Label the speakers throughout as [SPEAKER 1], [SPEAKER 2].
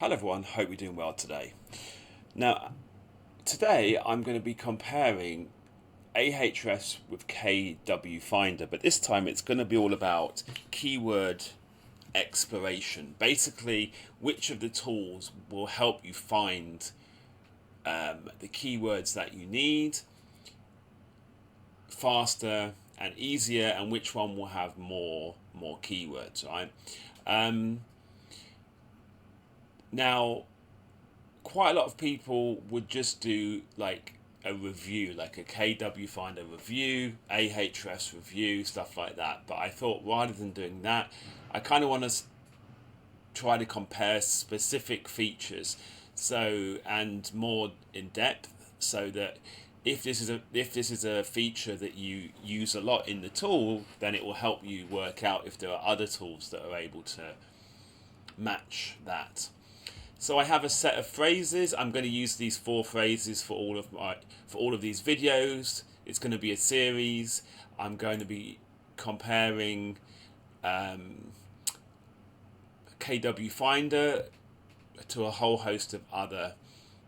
[SPEAKER 1] Hello everyone, hope you're doing well today. Now, today I'm going to be comparing AHRefs with KW Finder, but this time it's going to be all about keyword exploration. Basically, which of the tools will help you find the keywords that you need faster and easier, and which one will have more keywords, right? Um, Now, quite a lot of people would just do like a review, like a KW Finder review, AHRefs review, stuff like that. But I thought rather than doing that, I kind of want to try to compare specific features, so and more in depth, so that if this is a feature that you use a lot in the tool, then it will help you work out if there are other tools that are able to match that. So I have a set of phrases. I'm going to use these four phrases for all of these videos. It's going to be a series. I'm going to be comparing um, KW Finder to a whole host of other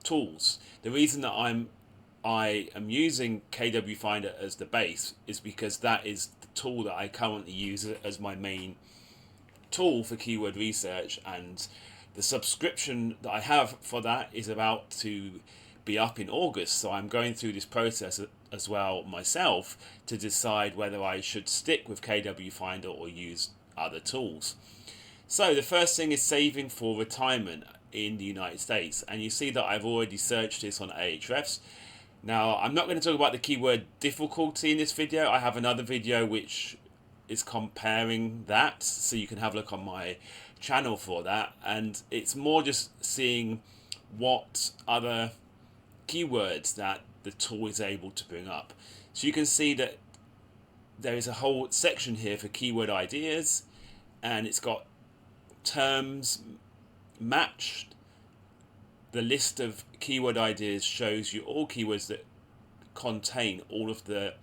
[SPEAKER 1] tools. The reason that I am using KW Finder as the base is because that is the tool that I currently use as my main tool for keyword research, and the subscription that I have for that is about to be up in August. So I'm going through this process as well myself to decide whether I should stick with KW Finder or use other tools. So the first thing is saving for retirement in the United States, and you see that I've already searched this on Ahrefs. Now, I'm not going to talk about the keyword difficulty in this video. I have another video which is comparing that, so you can have a look on my channel for that, and it's more just seeing what other keywords that the tool is able to bring up. So you can see that there is a whole section here for keyword ideas, and it's got terms matched. The list of keyword ideas shows you all keywords that contain all of the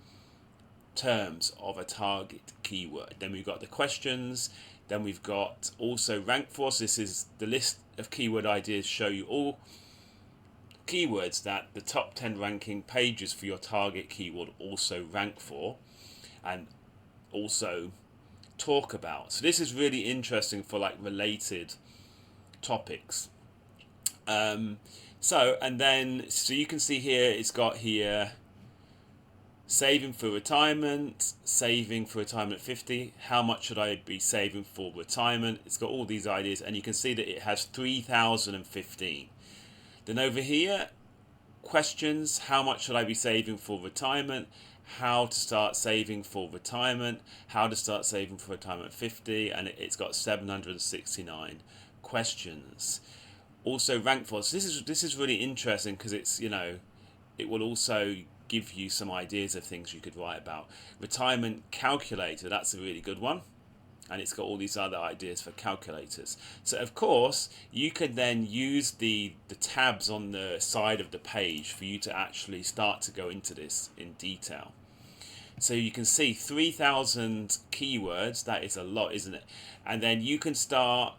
[SPEAKER 1] terms of a target keyword. Then we've got the questions. Then we've got also rank for. So this is the list of keyword ideas, show you all keywords that the top 10 ranking pages for your target keyword also rank for and also talk about. So this is really interesting for like related topics. So you can see here it's got here saving for retirement, saving for retirement at 50. How much should I be saving for retirement? It's got all these ideas, and you can see that it has 3,015. Then over here, questions. How much should I be saving for retirement? How to start saving for retirement? How to start saving for retirement at 50? And it's got 769 questions. Also rank for. So this is really interesting because it's, it will also give you some ideas of things you could write about. Retirement calculator, that's a really good one. And it's got all these other ideas for calculators. So of course, you could then use the tabs on the side of the page for you to actually start to go into this in detail. So you can see 3,000 keywords, that is a lot, isn't it? And then you can start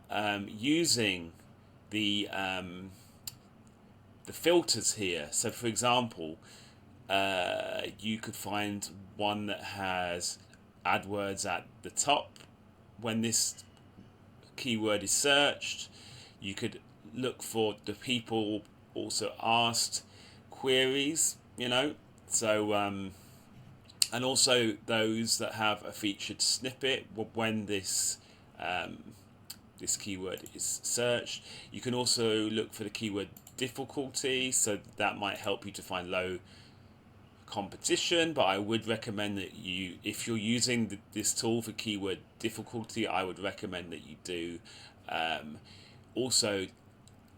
[SPEAKER 1] using the filters here. So for example, you could find one that has AdWords at the top when this keyword is searched. You could look for the people also asked queries, so and also those that have a featured snippet when this keyword is searched. You can also look for the keyword difficulty, so that might help you to find low competition, but I would recommend that if you're using this tool for keyword difficulty, I would recommend that you do also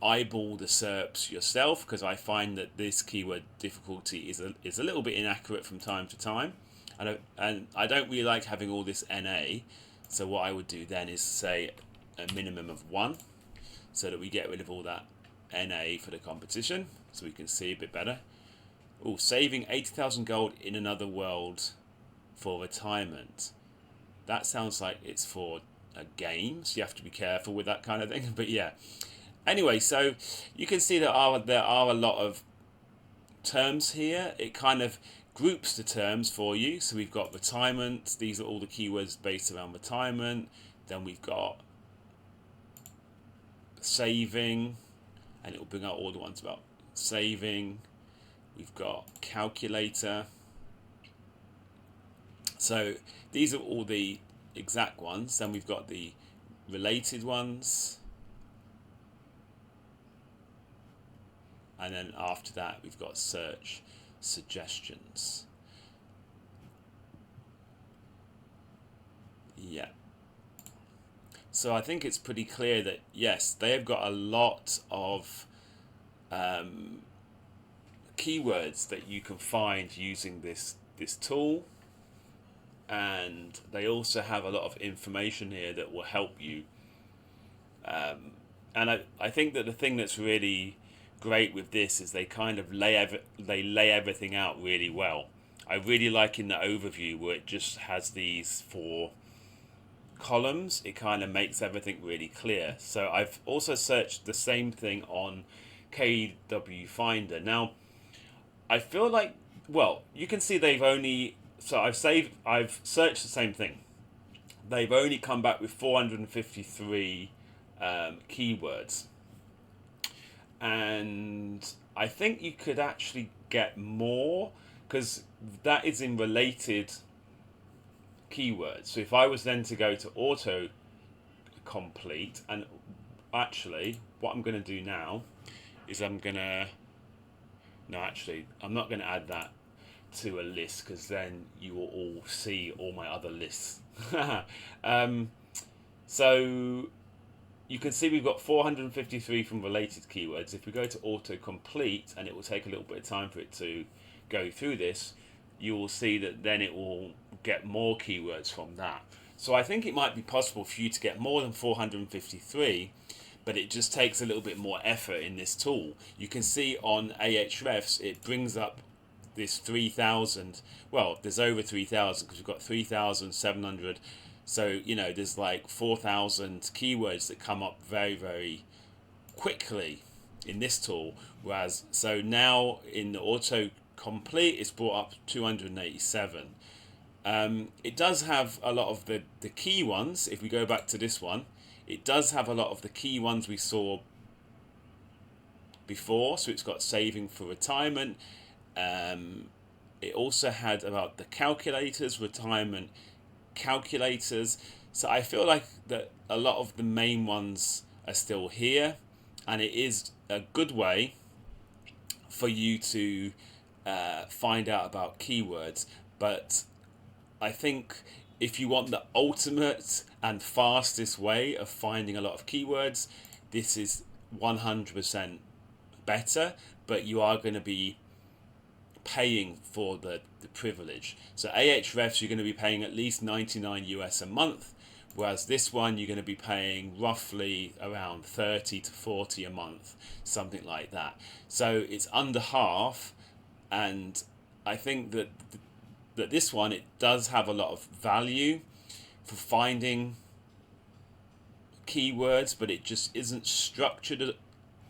[SPEAKER 1] eyeball the SERPs yourself, because I find that this keyword difficulty is a little bit inaccurate from time to time, and I don't really like having all this NA. So what I would do then is say a minimum of 1, so that we get rid of all that NA for the competition, so we can see a bit better. Oh, saving 80,000 gold in another world for retirement. That sounds like it's for a game, so you have to be careful with that kind of thing. But yeah, Anyway, so you can see there are a lot of terms here. It kind of groups the terms for you. So we've got retirement. These are all the keywords based around retirement. Then we've got saving, and it will bring out all the ones about saving. We've got calculator. So these are all the exact ones. Then we've got the related ones. And then after that, we've got search suggestions. Yeah. So I think it's pretty clear that, yes, they have got a lot of keywords that you can find using this tool. And they also have a lot of information here that will help you. And I think that the thing that's really great with this is they kind of lay everything out really well. I really like in the overview where it just has these 4 columns. It kind of makes everything really clear. So I've also searched the same thing on KW Finder. Now I feel like, well, you can see they've only, so I've searched the same thing. They've only come back with 453 keywords. And I think you could actually get more, because that is in related keywords. So if I was then to go to auto complete, and actually what I'm going to do now is I'm not going to add that to a list, because then you will all see all my other lists. So you can see we've got 453 from related keywords. If we go to autocomplete, and it will take a little bit of time for it to go through this, you will see that then it will get more keywords from that. So I think it might be possible for you to get more than 453, but it just takes a little bit more effort in this tool. You can see on AHRefs, it brings up this 3,000. Well, there's over 3,000 because we've got 3,700. So, there's like 4,000 keywords that come up very, very quickly in this tool. Whereas, so now in the autocomplete, it's brought up 287. It does have a lot of the key ones. If we go back to this one, it does have a lot of the key ones we saw before. So it's got saving for retirement. It also had about the calculators, retirement calculators. So I feel like that a lot of the main ones are still here, and it is a good way for you to find out about keywords. But I think if you want the ultimate and fastest way of finding a lot of keywords, this is 100% better, but you are going to be paying for the privilege. So AHRefs, you're going to be paying at least 99 US a month, whereas this one you're going to be paying roughly around 30 to 40 a month, something like that. So it's under half, and I think that this one, it does have a lot of value for finding keywords, but it just isn't structured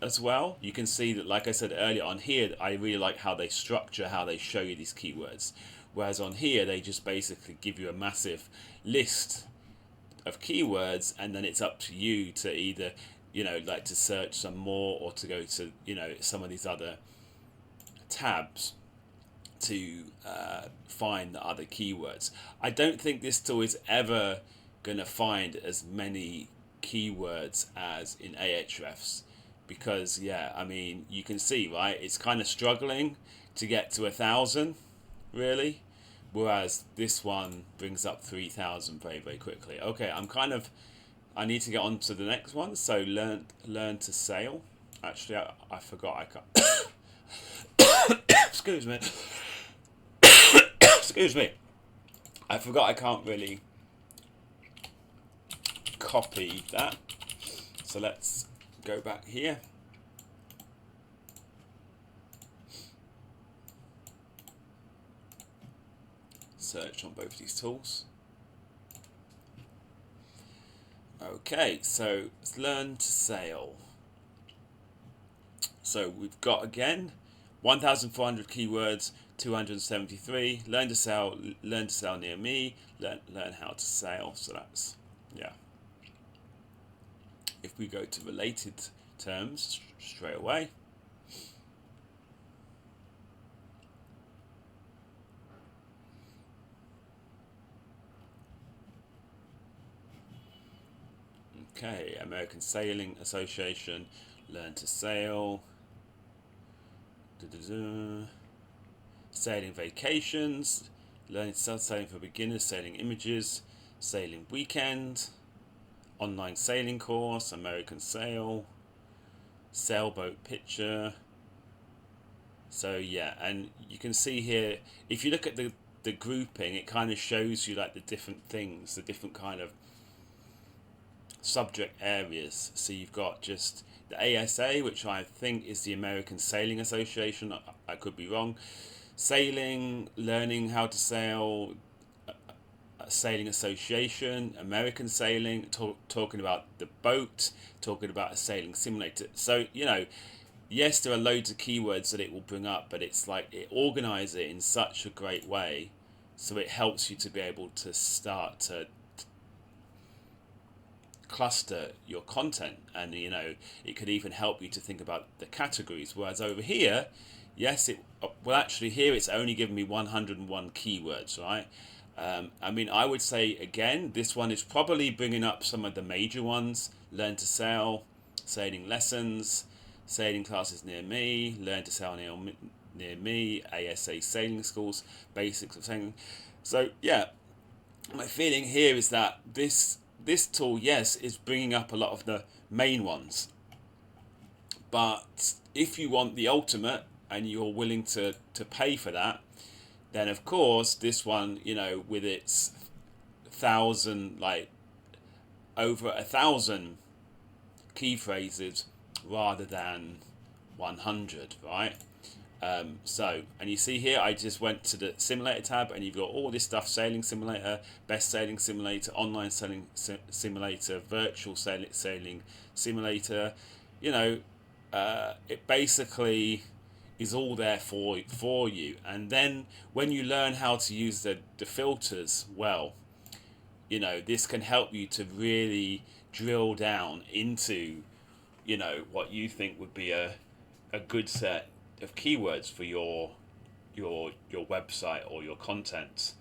[SPEAKER 1] as well. You can see that, like I said earlier, on here I really like how they structure, how they show you these keywords, whereas on here they just basically give you a massive list of keywords, and then it's up to you to either like to search some more, or to go to some of these other tabs to find the other keywords. I don't think this tool is ever going to find as many keywords as in AHRefs, because you can see, right, it's kind of struggling to get to 1,000 really, whereas this one brings up 3,000 very, very quickly. Okay, I need to get on to the next one. So learn to sail. Actually, I forgot I can't excuse me. Excuse me. I forgot I can't really copy that. So let's go back here. Search on both these tools. Okay, so let's learn to sail. So we've got again 1,400 keywords, 273. Learn to sell near me. Learn how to sell. So that's, yeah. If we go to related terms straight away, okay, American Sailing Association, learn to sail. Sailing vacations, learning to sell, sailing for beginners, sailing images, sailing weekend, online sailing course, American sail, sailboat picture. So yeah, and you can see here, if you look at the grouping, it kind of shows you like the different things, the different kind of subject areas. So you've got just the ASA, which I think is the American Sailing Association. I could be wrong. Sailing, learning how to sail, Sailing Association, American Sailing, talking about the boat, talking about a sailing simulator. So, you know, yes, there are loads of keywords that it will bring up, but it's like it organizes it in such a great way, so it helps you to be able to start to cluster your content, and you know, it could even help you to think about the categories. Whereas over here, yes, it well, actually here it's only giving me 101 keywords, right? I mean, I would say again, this one is probably bringing up some of the major ones: learn to sail, sailing lessons, sailing classes near me, learn to sail near me, ASA sailing schools, basics of sailing. So yeah, my feeling here is that this tool, yes, is bringing up a lot of the main ones, but if you want the ultimate and you're willing to pay for that, then of course this one, you know, with its thousand, like over 1,000 key phrases rather than 100, right? So, and you see here, I just went to the simulator tab, and you've got all this stuff: sailing simulator, best sailing simulator, online sailing simulator, virtual sailing simulator. You know, it basically is all there for you. And then when you learn how to use the filters well, you know, this can help you to really drill down into, you know, what you think would be a good set of keywords for your website or your content.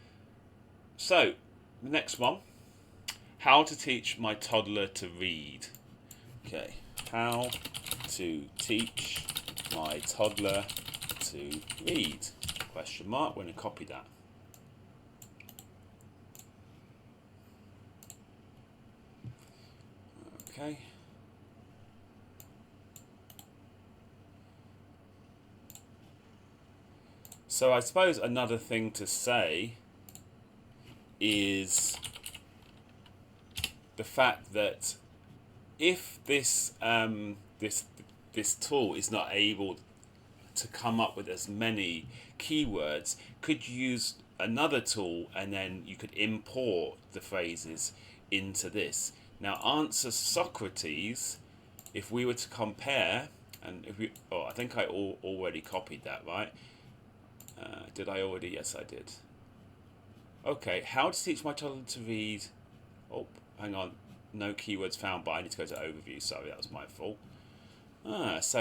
[SPEAKER 1] So the next one, how to teach my toddler to read. Okay, how to teach my toddler to read, question mark. We're going to copy that. Okay. So I suppose another thing to say is the fact that if this this tool is not able to come up with as many keywords, could you use another tool and then you could import the phrases into this? Now, answer Socrates, if we were to compare, and if we, oh, I think I already copied that, right? Did I already? Yes, I did. Okay, how to teach my toddler to read. Oh, hang on. No keywords found, but I need to go to overview. Sorry, that was my fault. There's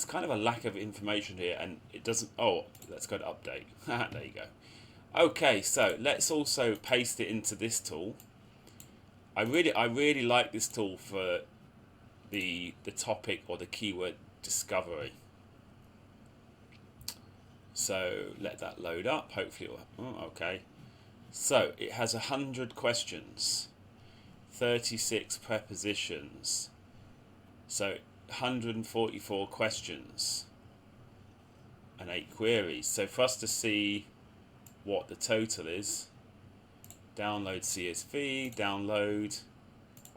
[SPEAKER 1] kind of a lack of information here, and it doesn't. Oh, let's go to update. There you go. Okay, so let's also paste it into this tool. I really like this tool for the topic or the keyword discovery. So let that load up. Hopefully, okay. So it has 100 questions, 36 prepositions. So 144 questions and 8 queries. So for us to see what the total is, download CSV, download,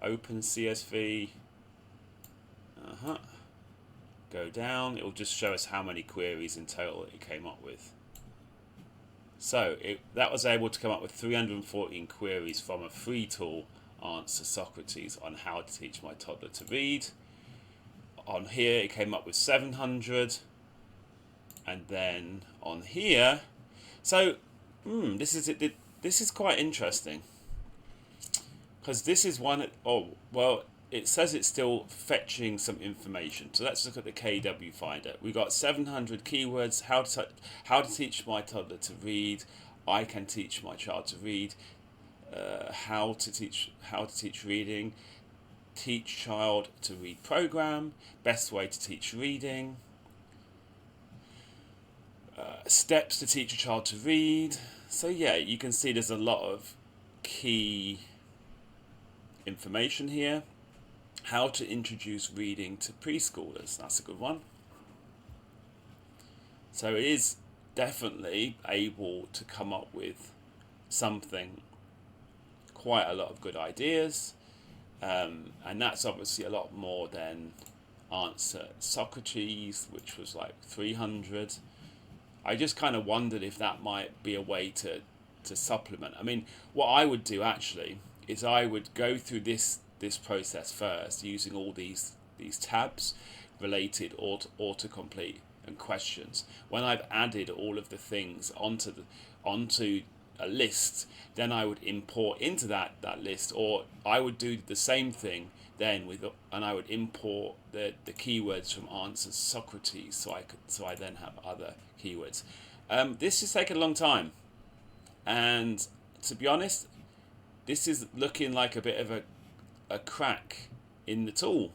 [SPEAKER 1] open CSV. Go down, it will just show us how many queries in total it came up with. So that was able to come up with 314 queries from a free tool, Answer Socrates, on how to teach my toddler to read. On here it came up with 700, and then on here, so this is quite interesting, because this is one. Oh well, it says it's still fetching some information. So let's look at the KW Finder. We got 700 keywords. How to teach my toddler to read. I can teach my child to read. How to teach reading. Teach child to read program. Best way to teach reading. Steps to teach a child to read. So yeah, you can see there's a lot of key information here. How to introduce reading to preschoolers. That's a good one. So it is definitely able to come up with something, quite a lot of good ideas, and that's obviously a lot more than Answer Socrates, which was like 300. I just kind of wondered if that might be a way to supplement. I mean, what I would do actually is I would go through this process first using all these tabs, related, autocomplete, and questions. When I've added all of the things onto a list, then I would import into that list, or I would do the same thing then and I would import the keywords from Answers Socrates, so I then have other keywords. This has taken a long time, and to be honest, this is looking like a bit of a crack in the tool,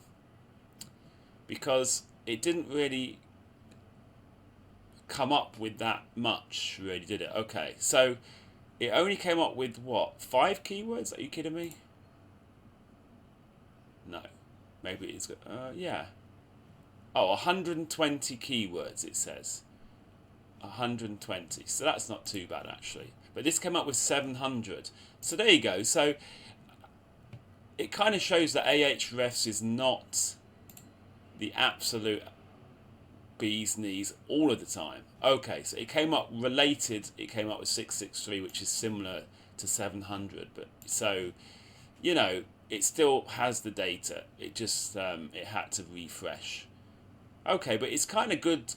[SPEAKER 1] because it didn't really come up with that much, really, did it? Okay, so it only came up with what, 5 keywords? Are you kidding me? No, maybe it's good. Yeah. Oh, 120 keywords it says. 120. So that's not too bad actually. But this came up with 700. So there you go. So it kind of shows that AHRefs is not the absolute bee's knees all of the time. Okay, so it came up related. It came up with 663, which is similar to 700. But so, you know, it still has the data. It just it had to refresh. Okay, but it's kind of good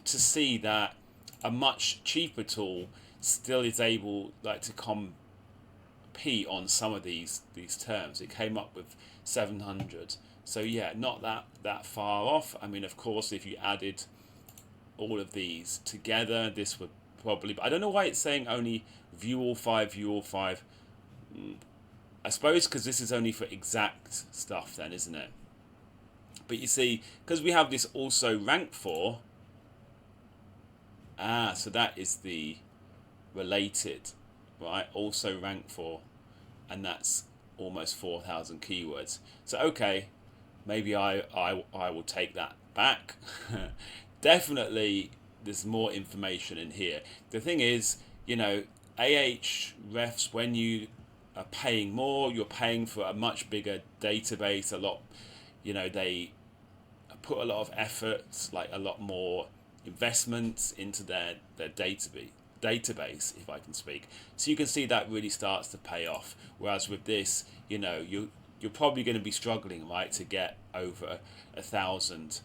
[SPEAKER 1] to see that a much cheaper tool still is able to compete on some of these terms. It came up with 700. So yeah, not that far off. I mean, of course, if you added all of these together, this would probably... I don't know why it's saying only view all 5, view all 5. I suppose because this is only for exact stuff then, isn't it? But you see, because we have this also rank for... so that is the related, right? Also rank for, and that's almost 4,000 keywords. So okay, maybe I will take that back. Definitely, there's more information in here. The thing is, you know, AHRefs, when you are paying more, you're paying for a much bigger database. A lot, you know, they put a lot of effort, like a lot more investments into their database, if I can speak. So you can see that really starts to pay off. Whereas with this, you know, you're probably going to be struggling, right, to get over 1,000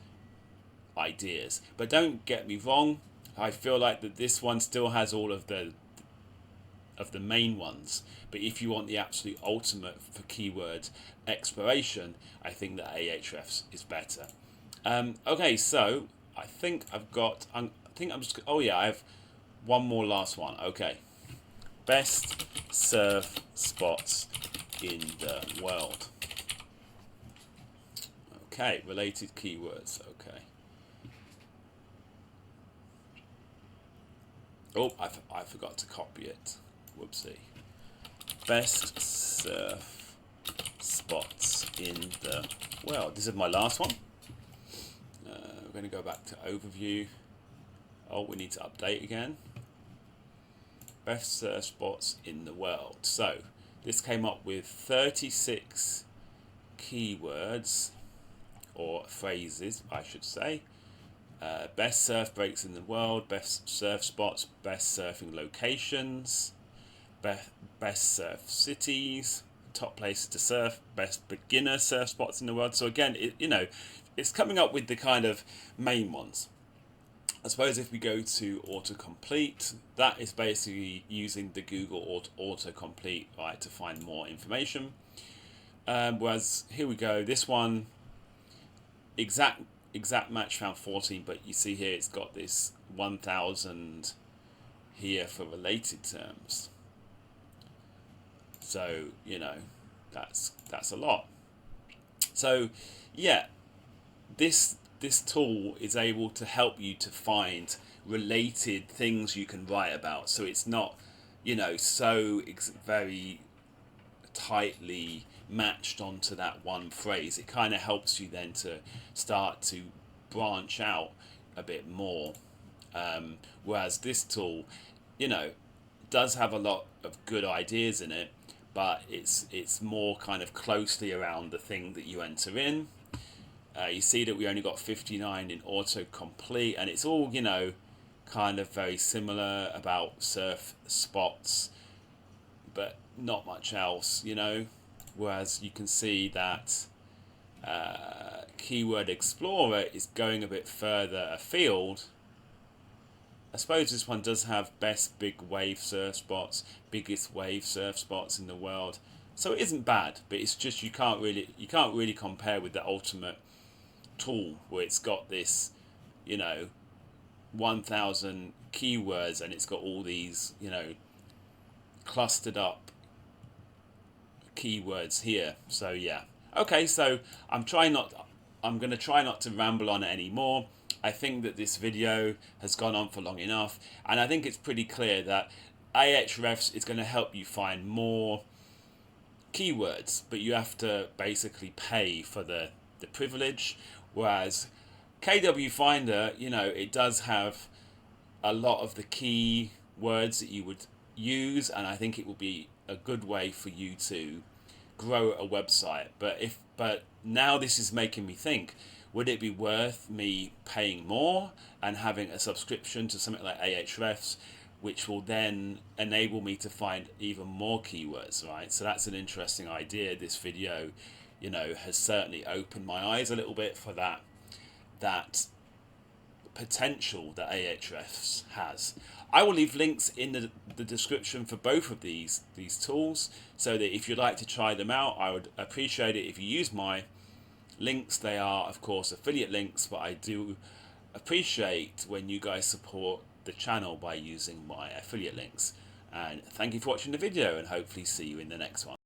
[SPEAKER 1] ideas. But don't get me wrong, I feel like that this one still has all of the main ones. But if you want the absolute ultimate for keyword exploration, I think that AHRefs is better. Okay, so I think I've got... I have one more last one. Okay. Best surf spots in the world. Okay, related keywords. Okay. Oh, I forgot to copy it. Whoopsie. Best surf spots in the world. This is my last one. We're going to go back to overview. Oh, we need to update again. Best surf spots in the world. So this came up with 36 keywords, or phrases, I should say. Best surf breaks in the world, best surf spots, best surfing locations, best surf cities, top places to surf, best beginner surf spots in the world. So again, it's coming up with the kind of main ones. I suppose if we go to autocomplete, that is basically using the Google autocomplete, right, to find more information. Whereas here we go, this one, exact match found 14, but you see here it's got this 1000 here for related terms. So that's a lot. So yeah, this tool is able to help you to find related things you can write about. So it's not so very tightly matched onto that one phrase. It kind of helps you then to start to branch out a bit more. Whereas this tool, does have a lot of good ideas in it, but it's more kind of closely around the thing that you enter in. You see that we only got 59 in autocomplete, and it's all kind of very similar about surf spots, but not much else, Whereas you can see that Keyword Explorer is going a bit further afield. I suppose this one does have best big wave surf spots, biggest wave surf spots in the world. So it isn't bad, but it's just you can't really compare with the ultimate tool where it's got this 1000 keywords and it's got all these clustered up keywords here. So yeah, okay, so I'm going to try not to ramble on it anymore. I think that this video has gone on for long enough, and I think it's pretty clear that AHRefs is going to help you find more keywords, but you have to basically pay for the privilege. Whereas KW Finder, it does have a lot of the key words that you would use, and I think it will be a good way for you to grow a website. But now this is making me think, would it be worth me paying more and having a subscription to something like AHRefs, which will then enable me to find even more keywords, right? So that's an interesting idea. This video has certainly opened my eyes a little bit for that potential that AHRefs has. I will leave links in the description for both of these tools, so that if you'd like to try them out, I would appreciate it if you use my links. They are, of course, affiliate links, but I do appreciate when you guys support the channel by using my affiliate links. And thank you for watching the video, and hopefully see you in the next one.